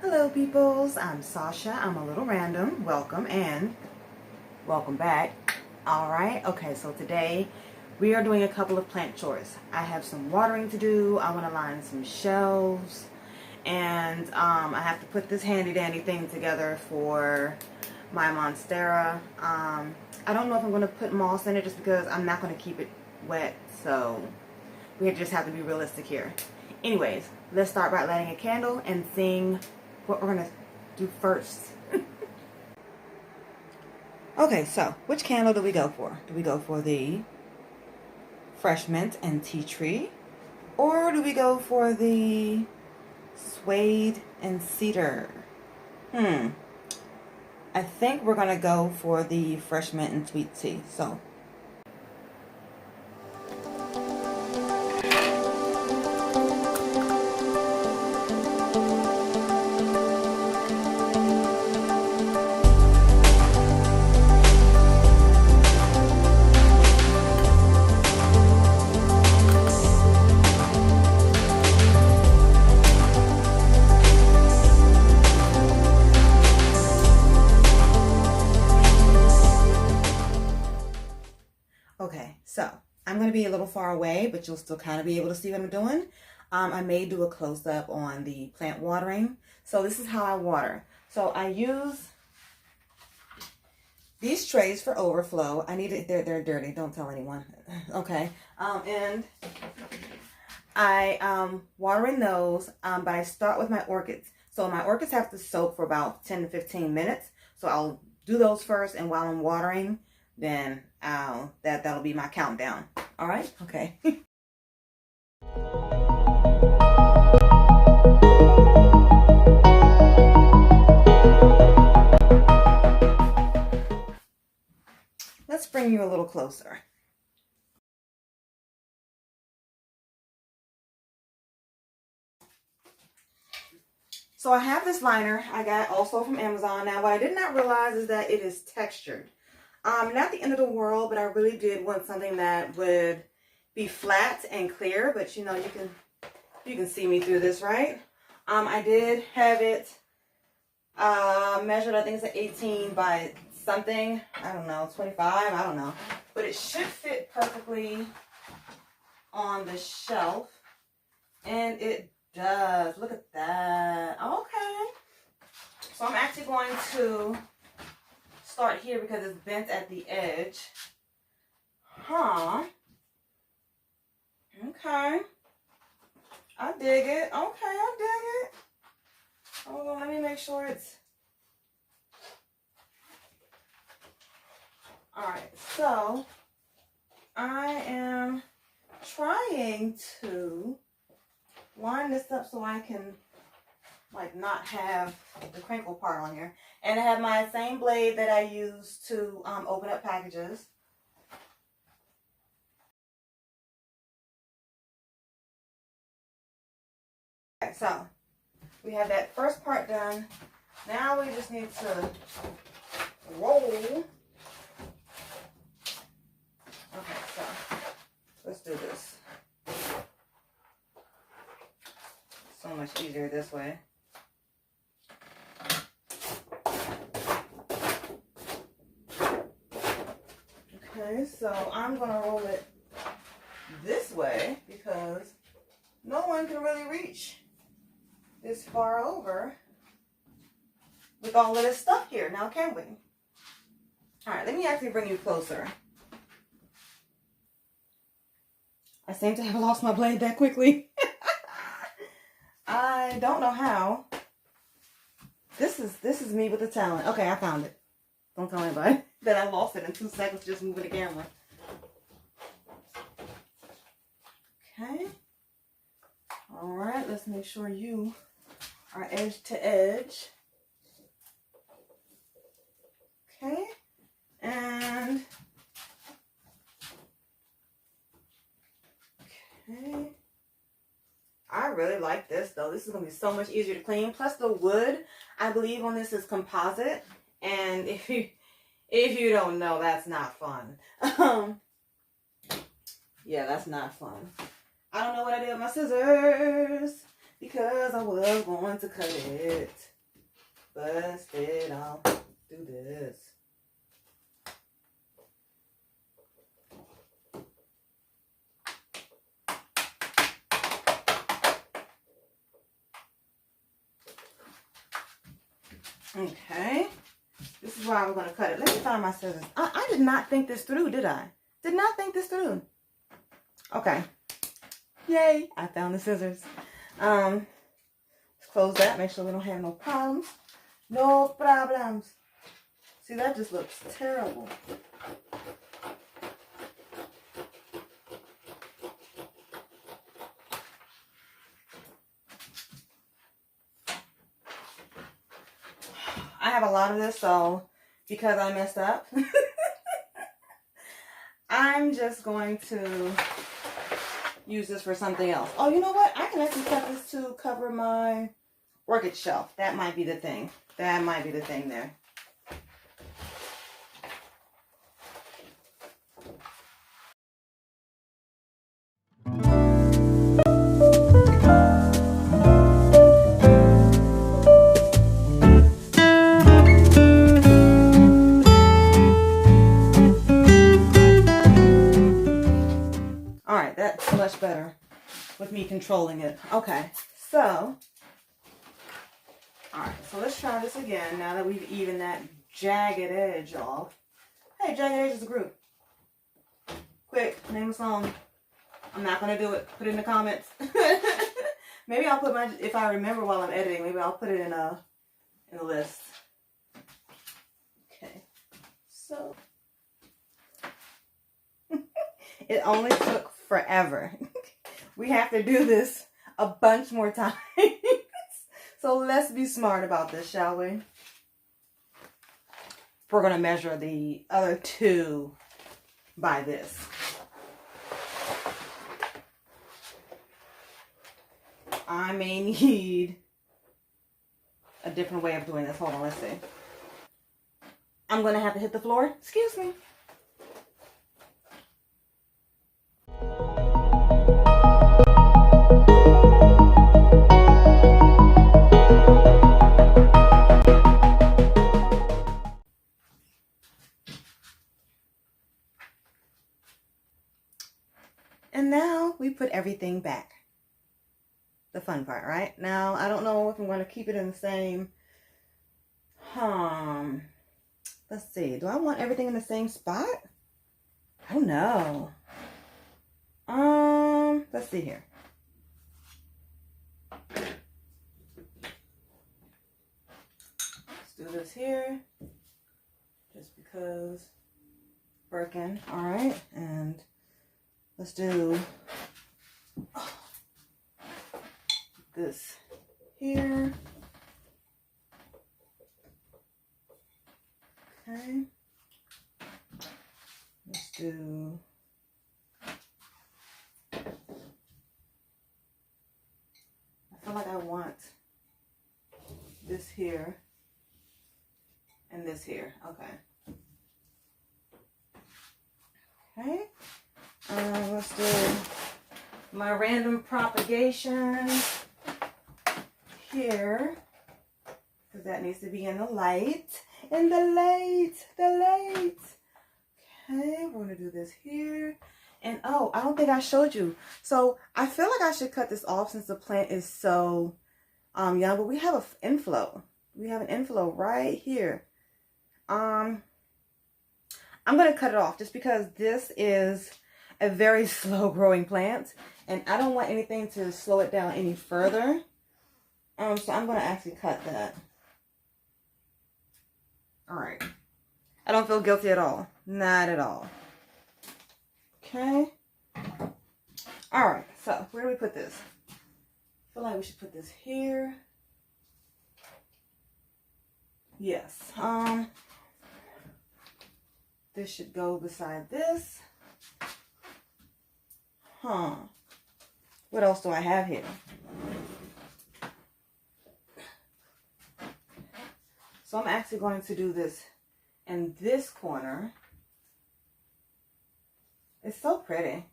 Hello peoples, I'm Sasha. I'm a little random. Welcome and welcome back. Alright, okay, so today we are doing a couple of plant chores. I have some watering to do. I want to line some shelves, and I have to put this handy dandy thing together for my monstera. I don't know if I'm going to put moss in it just because I'm not going to keep it wet, so we just have to be realistic here. Anyways, let's start by lighting a candle and seeing what we're going to do first. Okay, so which candle do we go for? Do we go for the fresh mint and tea tree? Or do we go for the suede and cedar? I think we're going to go for the fresh mint and sweet tea. So okay, so I'm going to be a little far away, but you'll still kind of be able to see what I'm doing. I may do a close-up on the plant watering. So this is how I water. So I use these trays for overflow. I need it, they're dirty, don't tell anyone. Okay, and I water in those, but I start with my orchids. So my orchids have to soak for about 10 to 15 minutes. So I'll do those first, and while I'm watering, then that'll be my countdown. All right? Okay. Let's bring you a little closer. So I have this liner I got also from Amazon. Now, what I did not realize is that it is textured. Not the end of the world, but I really did want something that would be flat and clear. But you know, you can see me through this, right? I did have it measured. I think it's an 18 by something. I don't know, 25. I don't know, but it should fit perfectly on the shelf, and it does. Look at that. Okay. So I'm actually going to start here because it's bent at the edge. Okay. I dig it. Okay, I dig it. Hold on, let me make sure it's... Alright, so I am trying to line this up so I can not have the crinkle part on here. And I have my same blade that I use to open up packages. Okay, so we have that first part done. Now we just need to roll. Okay, so let's do this. So much easier this way. Okay, so I'm going to roll it this way because no one can really reach this far over with all of this stuff here. Now, can we? All right, let me actually bring you closer. I seem to have lost my blade that quickly. I don't know how. This is me with the talent. Okay, I found it. Don't tell anybody that I lost it in 2 seconds just moving the camera. Okay. All right, let's make sure you are edge to edge. Okay. And okay. I really like this though. This is going to be so much easier to clean. Plus the wood, I believe on this is composite. And if you don't know, that's not fun. Yeah, that's not fun. I don't know what I did with my scissors because I was going to cut it. bust it all. Do this. Okay. This is where I'm going to cut it. Let me find my scissors. I did not think this through, did I? Did not think this through. Okay. Yay. I found the scissors. Let's close that. Make sure we don't have no problems. No problems. See, that just looks terrible. I have a lot of this, so because I messed up, I'm just going to use this for something else. Oh, you know what? I can actually cut this to cover my orchid shelf. That might be the thing. That might be the thing there. That's much better with me controlling it. Okay, so, alright, so let's try this again now that we've evened that jagged edge off. Hey, jagged edge is a group. Quick, name a song. I'm not going to do it. Put it in the comments. Maybe I'll put my, if I remember while I'm editing, maybe I'll put it in a list. Okay, so. It only took forever. We have to do this a bunch more times. So let's be smart about this, shall we? We're going to measure the other two by this. I may need a different way of doing this. Hold on, let's see. I'm going to have to hit the floor. Excuse me. And now we put everything back. The fun part, right? Now, I don't know if I'm going to keep it in the same, let's see. Do I want everything in the same spot? I don't know. Let's see here. Let's do this here. Just because Birkin. All right. And let's do this here. Okay. Let's do I feel like I want this here and this here. Okay. Okay. Let's do my random propagation here, because that needs to be in the light. In the light. Okay, we're going to do this here. And oh, I don't think I showed you. So I feel like I should cut this off since the plant is so young, but we have an inflow. We have an inflow right here. I'm going to cut it off just because this is a very slow growing plant and I don't want anything to slow it down any further. So I'm going to actually cut that. All right. I don't feel guilty at all. Not at all. Okay. All right. So where do we put this? I feel like we should put this here. Yes. This should go beside this. What else do I have here? So I'm actually going to do this in this corner. It's so pretty.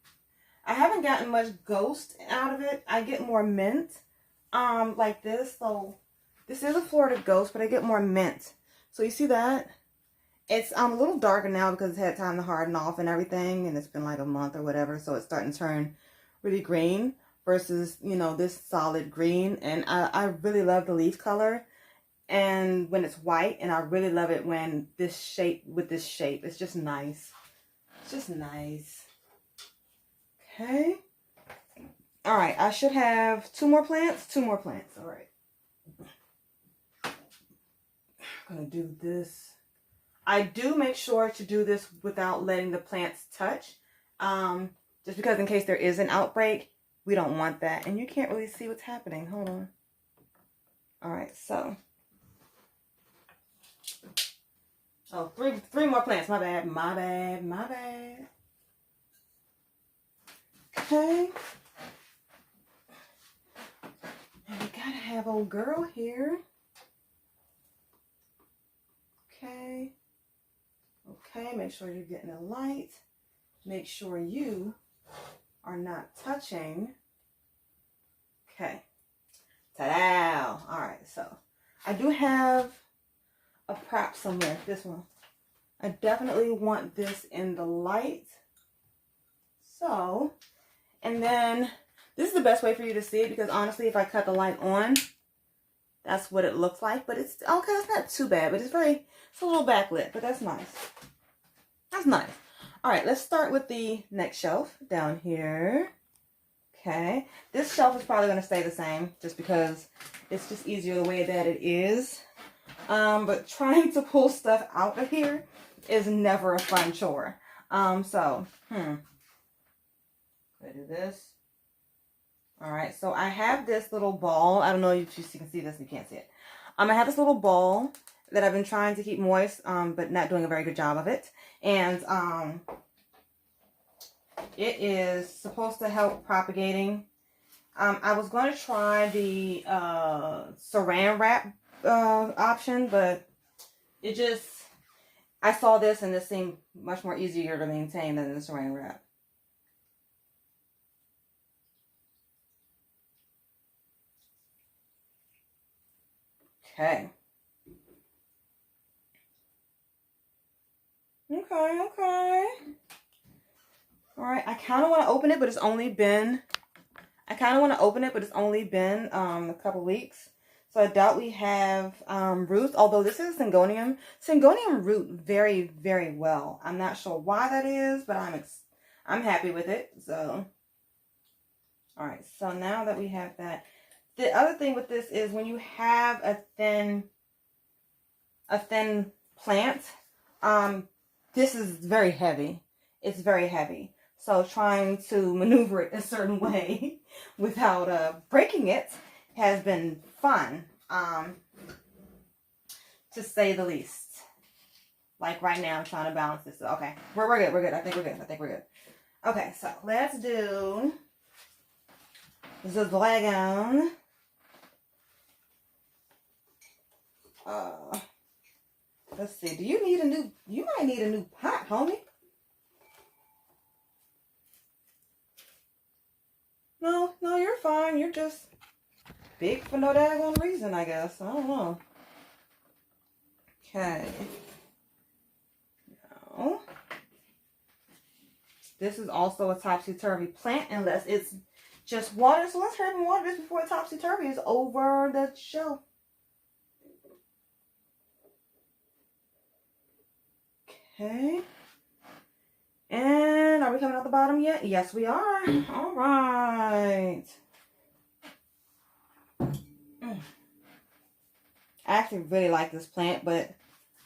I haven't gotten much ghost out of it. I get more mint like this. So This is a Florida Ghost, but I get more mint. So you see that? It's a little darker now because it's had time to harden off and everything, and it's been like a month or whatever, so it's starting to turn really green versus, you know, this solid green. And I really love the leaf color and when it's white, and I really love it when this shape, with this shape. It's just nice. It's just nice. Okay. All right, I should have two more plants. All right. I'm gonna do this. I do make sure to do this without letting the plants touch. Just because in case there is an outbreak, we don't want that. And you can't really see what's happening. Hold on. All right, so. Oh, three more plants. My bad. Okay. And we gotta have old girl here. Okay. Okay, make sure you're getting the light. Make sure you are not touching. Okay. Ta-da! All right, so I do have a prop somewhere. This one. I definitely want this in the light. So, and then this is the best way for you to see it, because honestly, if I cut the light on, that's what it looks like. But it's okay, it's not too bad, but it's a little backlit, but that's nice. That's nice. All right, let's start with the next shelf down here. Okay, this shelf is probably going to stay the same just because it's just easier the way that it is. But trying to pull stuff out of here is never a fun chore. So, I do this. All right, so I have this little ball. I don't know if you can see this. You can't see it. I have this little ball that I've been trying to keep moist, but not doing a very good job of it. And it is supposed to help propagating. I was going to try the saran wrap option, but it just, I saw this and this seemed much more easier to maintain than the saran wrap. Okay. Okay. All right, I kind of want to open it, but it's only been, a couple weeks. So I doubt we have roots, although this is Syngonium. Syngonium root very, very well. I'm not sure why that is, but I'm happy with it. So, all right, so now that we have that, the other thing with this is when you have a thin plant, this is very heavy. It's very heavy. So trying to maneuver it a certain way without breaking it has been fun, to say the least. Like right now, I'm trying to balance this. Okay, we're good. I think we're good. Okay, so let's do the dragon. Let's see. Do you need a new? You might need a new pot, homie. No, you're fine. You're just big for no daggone reason, I guess. I don't know. Okay. No. This is also a topsy-turvy plant, unless it's just water. So let's hurry up and water this before topsy-turvy is over the shelf. Okay. And are we coming out the bottom yet? Yes, we are. All right. I actually really like this plant, but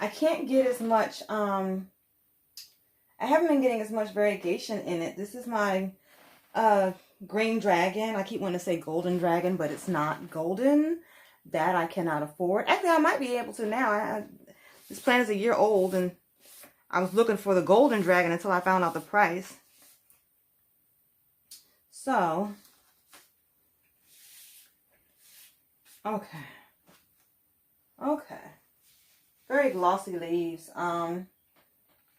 I can't get as much, I haven't been getting as much variegation in it. This is my green dragon. I keep wanting to say golden dragon, but it's not golden. That I cannot afford. Actually, I might be able to now. This plant is a year old, and I was looking for the golden dragon until I found out the price. So, okay. Very glossy leaves.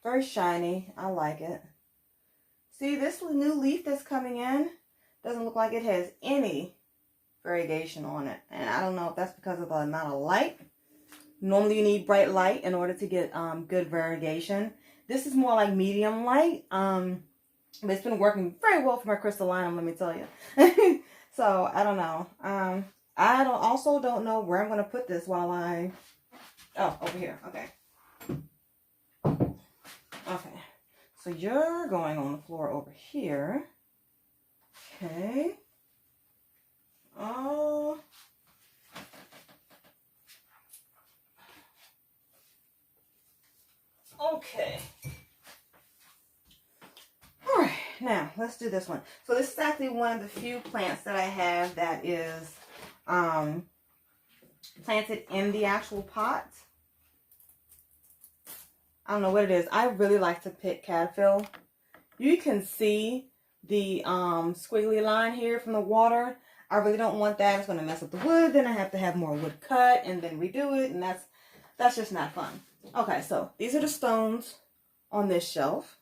Very shiny. I like it. See, this new leaf that's coming in doesn't look like it has any variegation on it. And I don't know if that's because of the amount of light. Normally you need bright light in order to get good variegation. This is more like medium light. But it's been working very well for my crystallinum, let me tell you. So I don't know. I also don't know where I'm going to put this while I... Oh, over here. Okay. Okay. So you're going on the floor over here. Okay. Oh. Okay. All right. Now, let's do this one. So this is actually one of the few plants that I have that is planted in the actual pot. I don't know what it is. I really like to pick cattail. You can see the squiggly line here from the water. I really don't want that. It's going to mess up the wood. Then I have to have more wood cut and then redo it. And that's just not fun. Okay, so these are the stones on this shelf.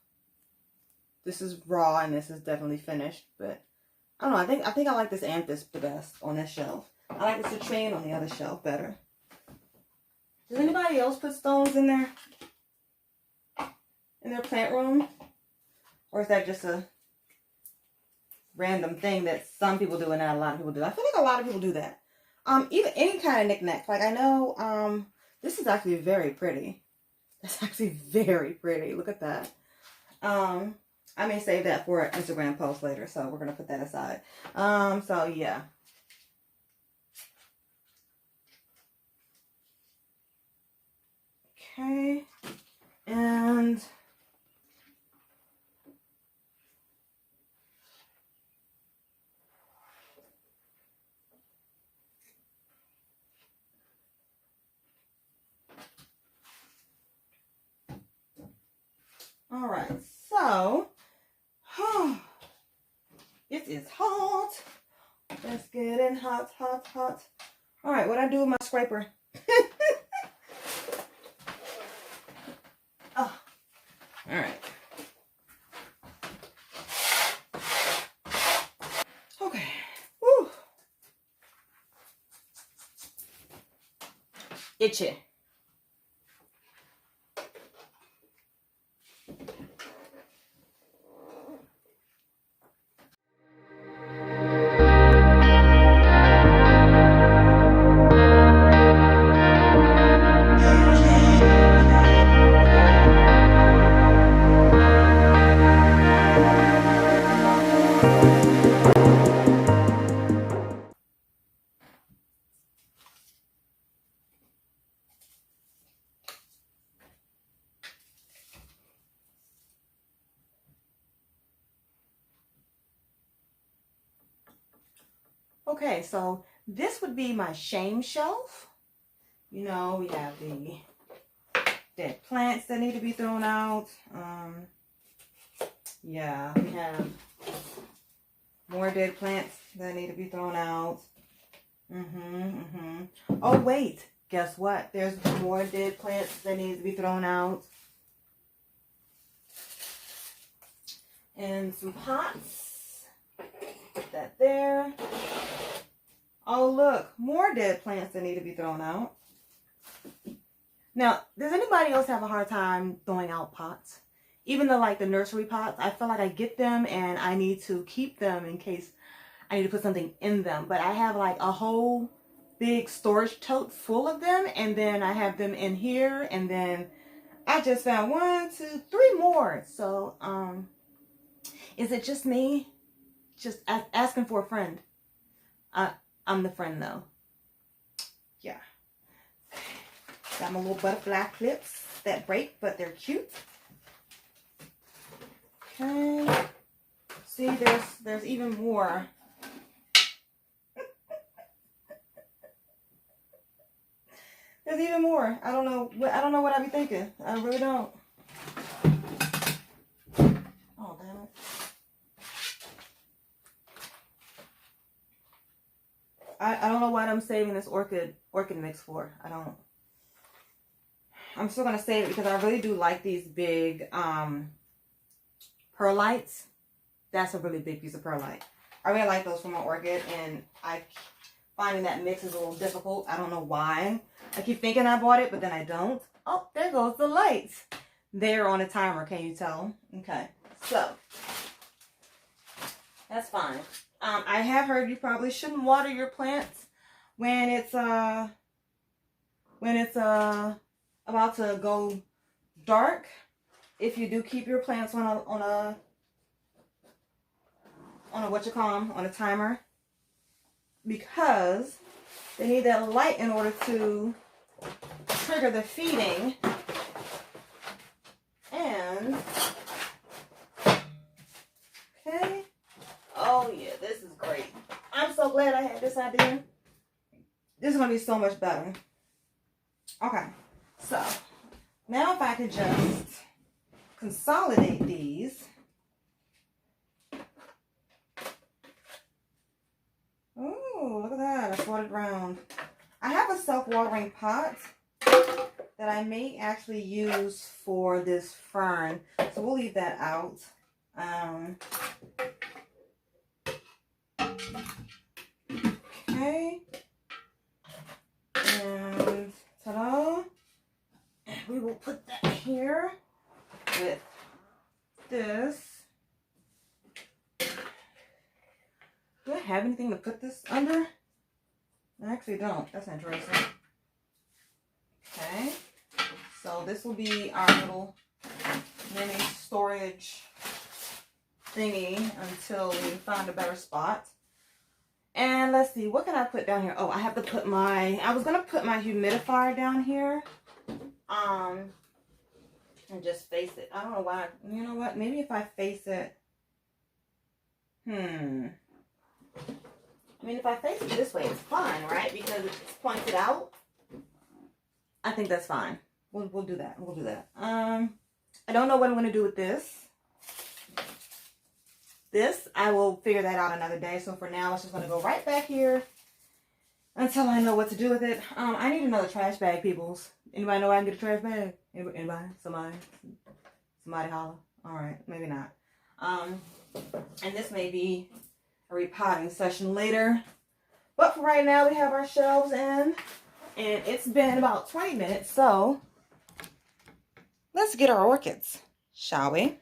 This is raw and this is definitely finished. But I don't know. I think I like this amethyst the best on this shelf. I like the citrine on the other shelf better. Does anybody else put stones in their plant room? Or is that just a random thing that some people do and not a lot of people do? I feel like a lot of people do that. Even any kind of knickknack. Like I know this is actually very pretty. That's actually very pretty. Look at that. I may save that for an Instagram post later, so we're gonna put that aside. So yeah. Okay. And all right, so it is hot. Let's get in hot, hot, hot. All right, what I do with my scraper? Oh, all right. Okay. Woo. Itchy. Okay, so this would be my shame shelf. You know, we have the dead plants that need to be thrown out. Yeah, we have more dead plants that need to be thrown out. Oh, wait. Guess what? There's more dead plants that need to be thrown out. And some pots. Put that there. Oh, look. More dead plants that need to be thrown out. Now, does anybody else have a hard time throwing out pots? Even the like the nursery pots, I feel like I get them and I need to keep them in case I need to put something in them. But I have like a whole big storage tote full of them, and then I have them in here, and then I just found 1, 2, 3 more. So, is it just me? Just asking for a friend. I'm the friend though. Yeah. Got my little butterfly clips that break, but they're cute. Okay. See, there's even more. There's even more. I don't know what I'd be thinking. I really don't. Oh, damn it. I don't know what I'm saving this orchid mix for. I'm still gonna save it because I really do like these big perlites. That's a really big piece of perlite. I really like those for my orchid, and finding that mix is a little difficult. I don't know why. I keep thinking I bought it, but then I don't. Oh, there goes the lights. They're on a timer, can you tell? Okay, so that's fine. I have heard you probably shouldn't water your plants when it's about to go dark. If you do keep your plants on a on a timer, because they need that light in order to trigger the feeding. And okay, oh yeah, this is great. I'm so glad I had this idea. This is gonna be so much better. Okay, so now if I could just consolidate these. Oh, look at that. I swatted around. I have a self-watering pot that I may actually use for this fern. So we'll leave that out. Okay. And ta-da. We will put that here with this. Do I have anything to put this under? I actually don't. That's interesting. Okay. So this will be our little mini storage thingy until we find a better spot. And let's see, what can I put down here? Oh, I have to put I was going to put my humidifier down here. And just face it. I don't know why. You know what? Maybe if I face it. I mean, if I face it this way, it's fine, right? Because it's pointed out. I think that's fine. We'll do that. We'll do that. I don't know what I'm going to do with this. This, I will figure that out another day. So for now, it's just going to go right back here until I know what to do with it. I need another trash bag, peoples. Anybody know where I can get a trash bag? Anybody? Somebody holler. All right, maybe not. And this may be a repotting session later. But for right now, we have our shelves in. And it's been about 20 minutes, so let's get our orchids, shall we?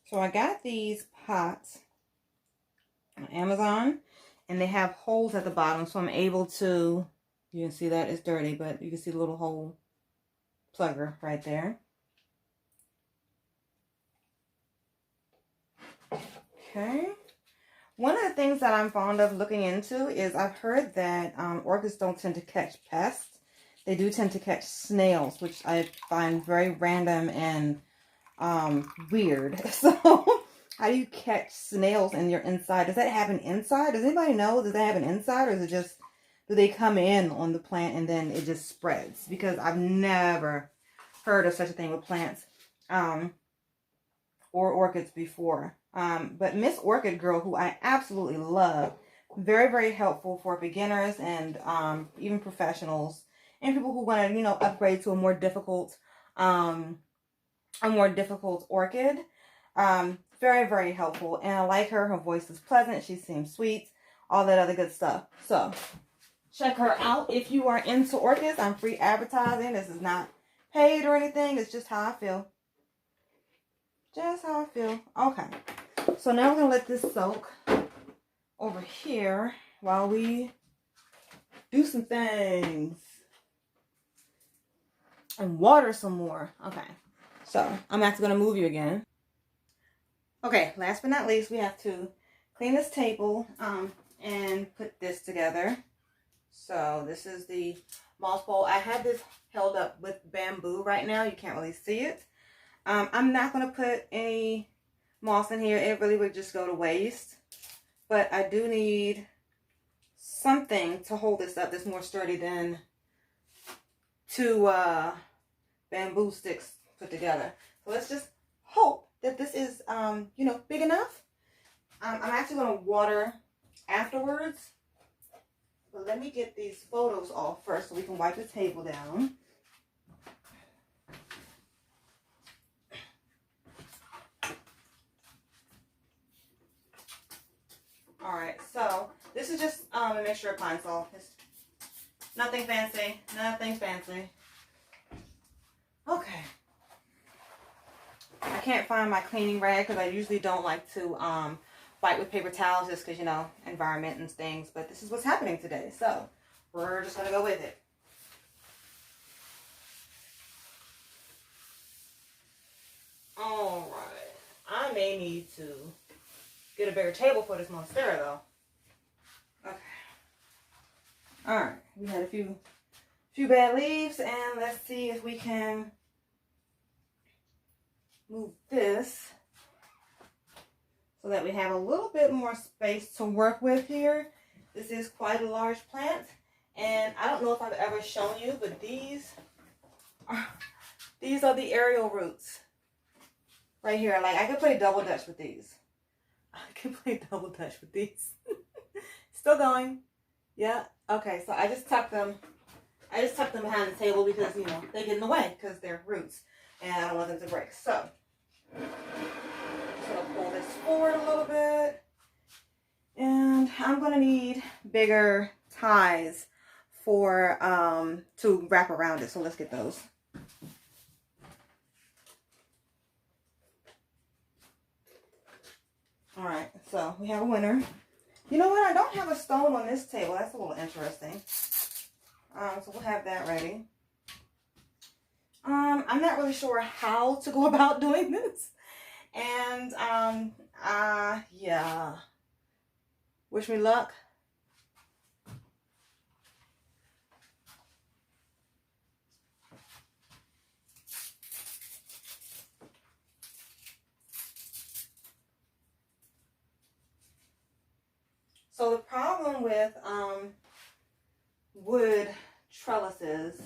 So I got these pots on Amazon, and they have holes at the bottom, so I'm able to, you can see that it's dirty, but you can see the little hole plugger right there. Okay. One of the things that I'm fond of looking into is I've heard that orchids don't tend to catch pests. They do tend to catch snails, which I find very random and weird. So how do you catch snails in your inside? Does that happen inside? Does anybody know? Does that happen inside, or is it just, do they come in on the plant and then it just spreads? Because I've never heard of such a thing with plants or orchids before. But Miss Orchid Girl, who I absolutely love, very, very helpful for beginners and even professionals and people who want to, you know, upgrade to a more difficult orchid. Very, very helpful. And I like her. Her voice is pleasant. She seems sweet. All that other good stuff. So check her out if you are into orchids. I'm free advertising. This is not paid or anything. It's just how I feel. Just how I feel. Okay. So now we're going to let this soak over here while we do some things. And water some more. Okay. So I'm actually going to move you again. Okay, last but not least, we have to clean this table and put this together. So this is the moss bowl. I have this held up with bamboo right now. You can't really see it. I'm not going to put any moss in here. It really would just go to waste. But I do need something to hold this up that's more sturdy than two bamboo sticks put together. So let's just hope that this is, you know, big enough. I'm actually going to water afterwards. But let me get these photos off first so we can wipe the table down. Alright, so this is just a mixture of Pine Sol. It's nothing fancy. Nothing fancy. Okay. I can't find my cleaning rag because I usually don't like to wipe with paper towels just because, you know, environment and things. But this is what's happening today. So we're just going to go with it. Alright. I may need to get a bigger table for this monstera though. Okay. Alright. We had a few bad leaves, and let's see if we can move this so that we have a little bit more space to work with here. This is quite a large plant, and I don't know if I've ever shown you, but these are the aerial roots right here. Like, I could play double dutch with these. Still going. Yeah. Okay. So I just tucked them behind the table because, you know, they get in the way because they're roots and I don't want them to break. So I'm just gonna pull this forward a little bit, and I'm gonna need bigger ties for to wrap around it. So let's get those. All right, so we have a winner. You know what? I don't have a stone on this table. That's a little interesting. So we'll have that ready. I'm not really sure how to go about doing this. And, yeah. Wish me luck. So the problem with wood trellises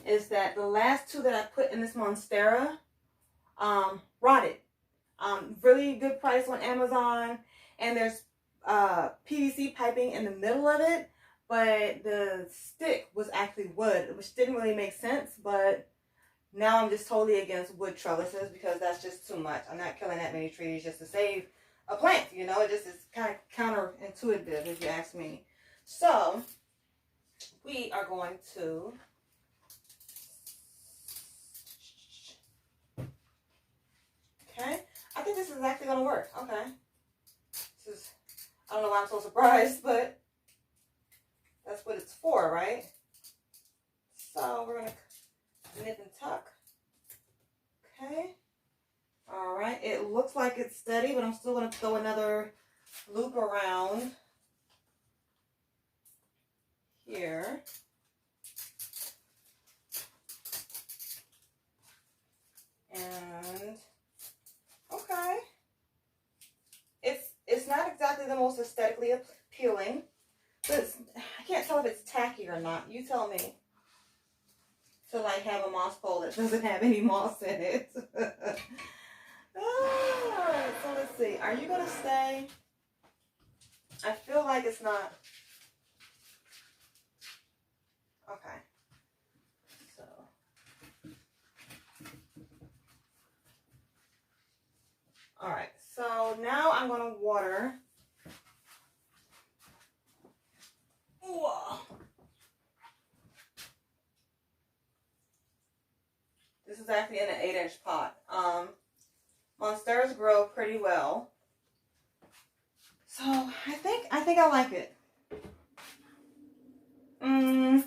is that the last two that I put in this monstera rotted. Really good price on Amazon, and there's PVC piping in the middle of it, but the stick was actually wood, which didn't really make sense. But now I'm just totally against wood trellises because that's just too much. I'm not killing that many trees just to save a plant, you know. It just is kind of counterintuitive if you ask me. So we are going to I think this is actually going to work. Okay. This is, I don't know why I'm so surprised, but that's what it's for, right? So we're going to nip and tuck. Okay. All right. It looks like it's steady, but I'm still going to throw another loop around here. And okay, it's not exactly the most aesthetically appealing, but I can't tell if it's tacky or not. You tell me. To like have a moss pole that doesn't have any moss in it. Alright, so let's see. Are you gonna stay? I feel like it's not. Okay. So alright, so now I'm gonna water. Whoa. This is actually in an 8-inch pot. Monsteras grow pretty well. So I think I like it.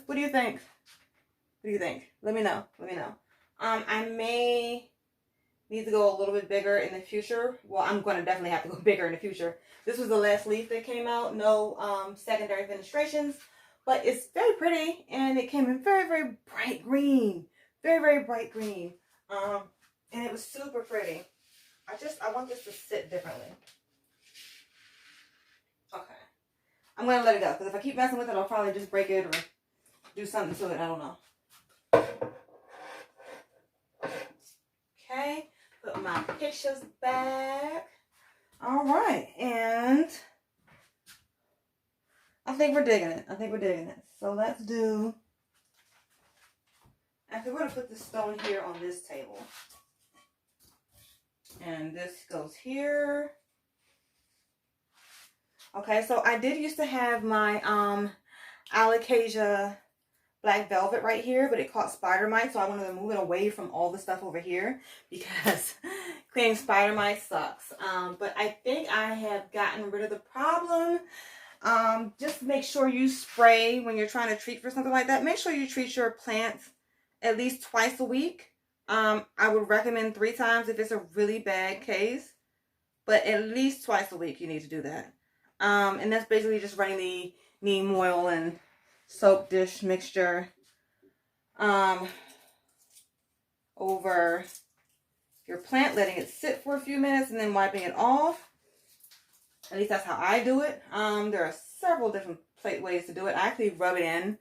What do you think? What do you think? Let me know. Let me know. I may need to go a little bit bigger in the future. Well, I'm going to definitely have to go bigger in the future. This was the last leaf that came out. No secondary fenestrations. But it's very pretty. And it came in very, very bright green. Very, very bright green. And it was super pretty. I want this to sit differently. Okay. I'm going to let it go. Because if I keep messing with it, I'll probably just break it or do something to it. I don't know. Okay. Put my pictures back. All right. And I think we're digging it. I think we're digging it. So let's do, actually we're going to put the stone here on this table. And this goes here. Okay, so I did used to have my Alocasia black velvet right here, but it caught spider mites, so I wanted to move it away from all the stuff over here because cleaning spider mites sucks. But I think I have gotten rid of the problem. Just make sure you spray when you're trying to treat for something like that. Make sure you treat your plants at least twice a week. I would recommend 3 times if it's a really bad case, but at least twice a week you need to do that. And that's basically just running the neem oil and soap dish mixture over your plant, letting it sit for a few minutes and then wiping it off. At least that's how I do it. There are several different ways to do it. I actually rub it in.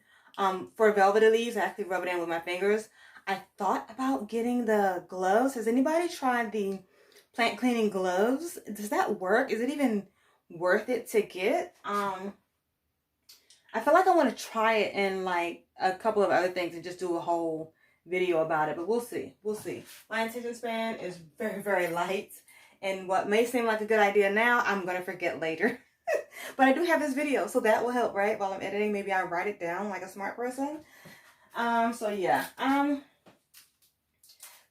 For velvety leaves, I actually rub it in with my fingers. I thought about getting the gloves. Has anybody tried the plant cleaning gloves? Does that work? Is it even worth it to get? I feel like I want to try it in like a couple of other things and just do a whole video about it, but we'll see. We'll see. My attention span is very, very light, and what may seem like a good idea now, I'm going to forget later. But I do have this video, so that will help, right? While I'm editing, maybe I write it down like a smart person. So yeah.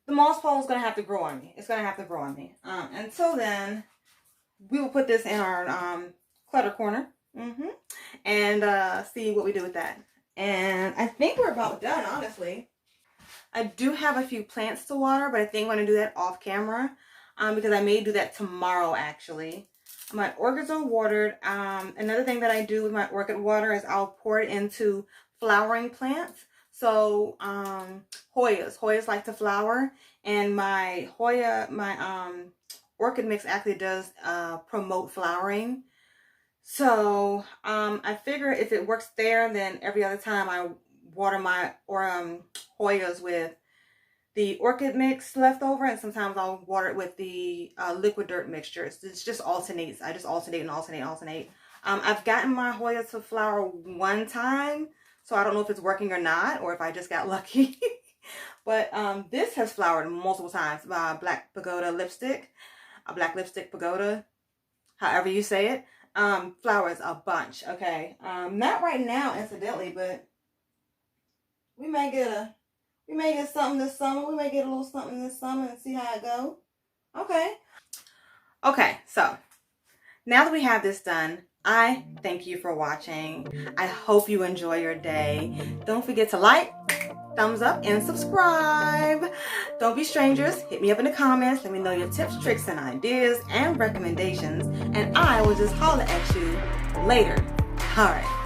The moss pole is going to have to grow on me. It's going to have to grow on me. Until then, we will put this in our clutter corner. And see what we do with that. And I think we're about done, honestly. I do have a few plants to water, but I think I'm going to do that off camera because I may do that tomorrow, actually. My orchids are watered. Another thing that I do with my orchid water is I'll pour it into flowering plants. So Hoyas like to flower, and my orchid mix actually does promote flowering. So I figure if it works there, then every other time I water my Hoyas with the orchid mix left over, and sometimes I'll water it with the liquid dirt mixture. It's just alternates. I just alternate and alternate. I've gotten my Hoyas to flower one time, so I don't know if it's working or not, or if I just got lucky. But this has flowered multiple times. Black pagoda lipstick, a black lipstick pagoda, however you say it. Flowers a bunch. Okay. Not right now, incidentally, but we may get something this summer. We may get a little something this summer and see how it goes. Okay. Okay, so now that we have this done, I thank you for watching. I hope you enjoy your day. Don't forget to like, thumbs up, and subscribe. Don't be strangers. Hit me up in the comments. Let me know your tips, tricks, and ideas and recommendations. And I will just holler at you later. All right.